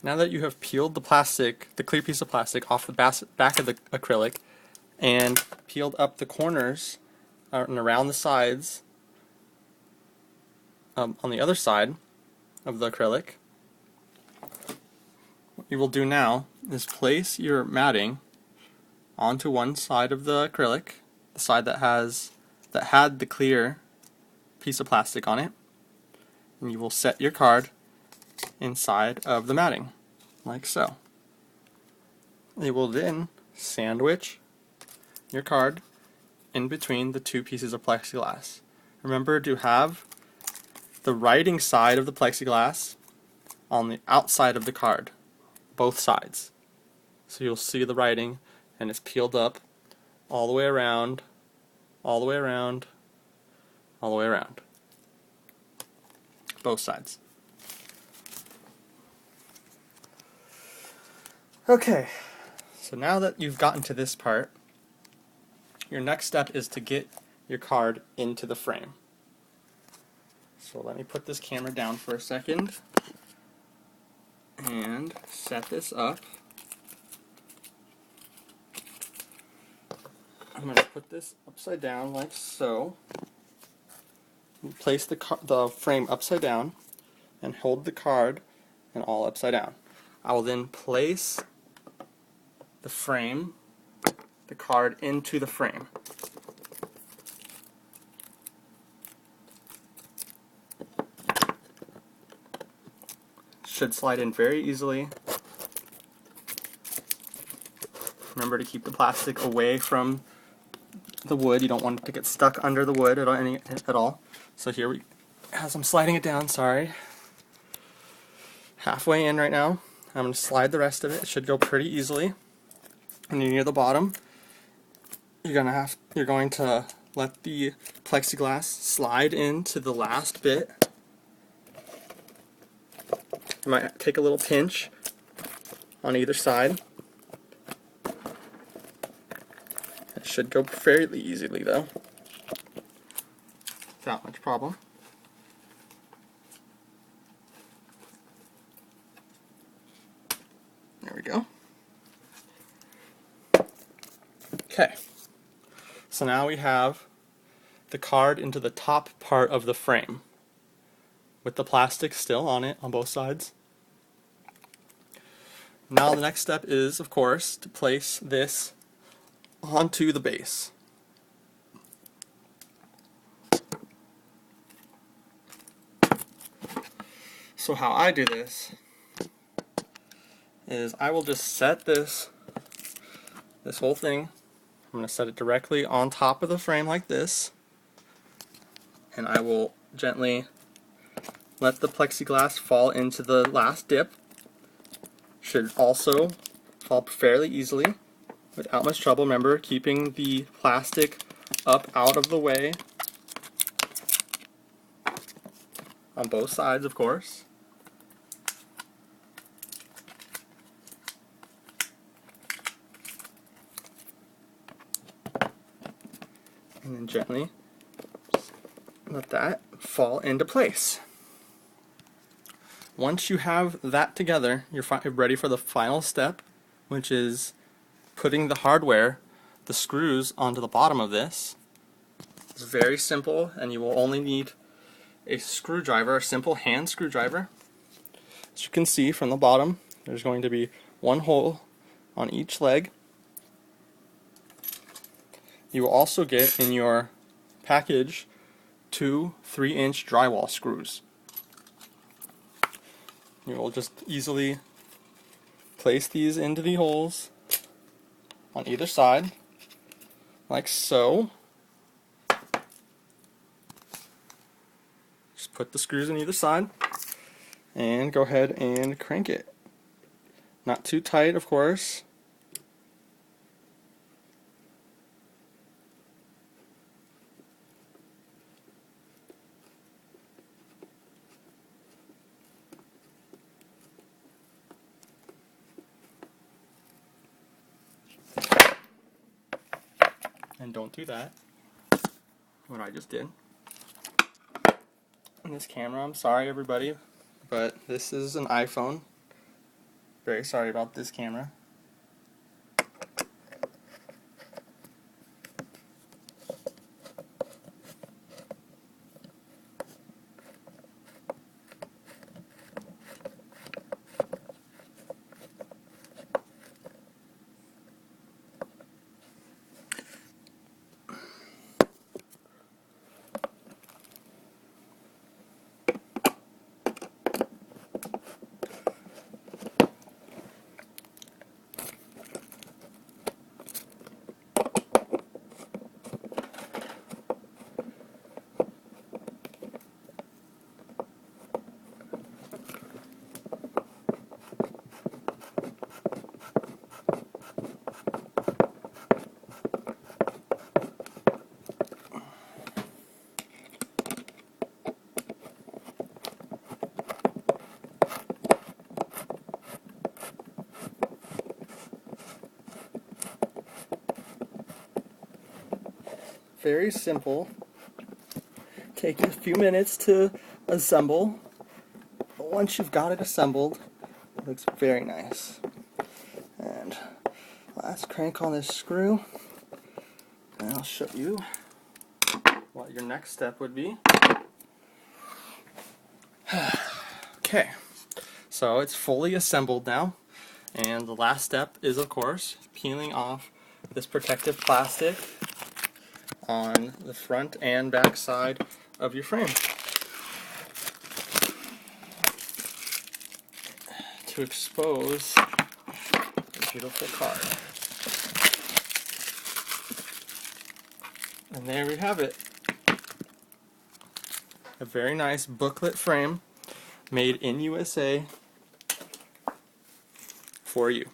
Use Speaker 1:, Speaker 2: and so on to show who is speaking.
Speaker 1: Now that you have peeled the plastic, the clear piece of plastic off the back of the acrylic and peeled up the corners and around the sides on the other side of the acrylic, what you will do now is place your matting onto one side of the acrylic, the side that had the clear piece of plastic on it, and you will set your card inside of the matting, like so. You will then sandwich your card in between the two pieces of plexiglass. Remember to have the writing side of the plexiglass on the outside of the card, both sides. So you'll see the writing, and it's peeled up all the way around, all the way around, all the way around. Both sides. Okay, so now that you've gotten to this part, your next step is to get your card into the frame. So let me put this camera down for a second and set this up. I'm going to put this upside down like so. Place the frame upside down and hold the card and all upside down. I will then place the card into the frame. Should slide in very easily. Remember to keep the plastic away from the wood. You don't want it to get stuck under the wood at all. So here as I'm sliding it down, sorry. Halfway in right now. I'm going to slide the rest of it. It should go pretty easily. When you're near the bottom, you're going to let the plexiglass slide into the last bit. You might take a little pinch on either side. It should go fairly easily though, without much problem. There we go. Okay, so now we have the card into the top part of the frame with the plastic still on it on both sides. Now the next step is, of course, to place this onto the base. So how I do this is I will just set this whole thing, I'm going to set it directly on top of the frame like this, and I will gently let the plexiglass fall into the last dip. Should also fall fairly easily without much trouble. Remember, keeping the plastic up out of the way on both sides, of course. And then gently let that fall into place. Once you have that together, you're ready for the final step, which is putting the hardware, the screws, onto the bottom of this. It's very simple, and you will only need a screwdriver, a simple hand screwdriver. As you can see from the bottom, there's going to be one hole on each leg. You will also get in your package 2 3-inch drywall screws. You will just easily place these into the holes on either side, like so. Just put the screws on either side and go ahead and crank it. Not too tight, of course. And don't do that, what I just did. And this camera, I'm sorry everybody, but this is an iPhone, Very sorry about this camera. Very simple. Take a few minutes to assemble. But once you've got it assembled, it looks very nice. And last crank on this screw, and I'll show you what your next step would be. Okay, so it's fully assembled now, and the last step is, of course, peeling off this protective plastic on the front and back side of your frame to expose the beautiful card. And there we have it. A very nice booklet frame made in USA for you.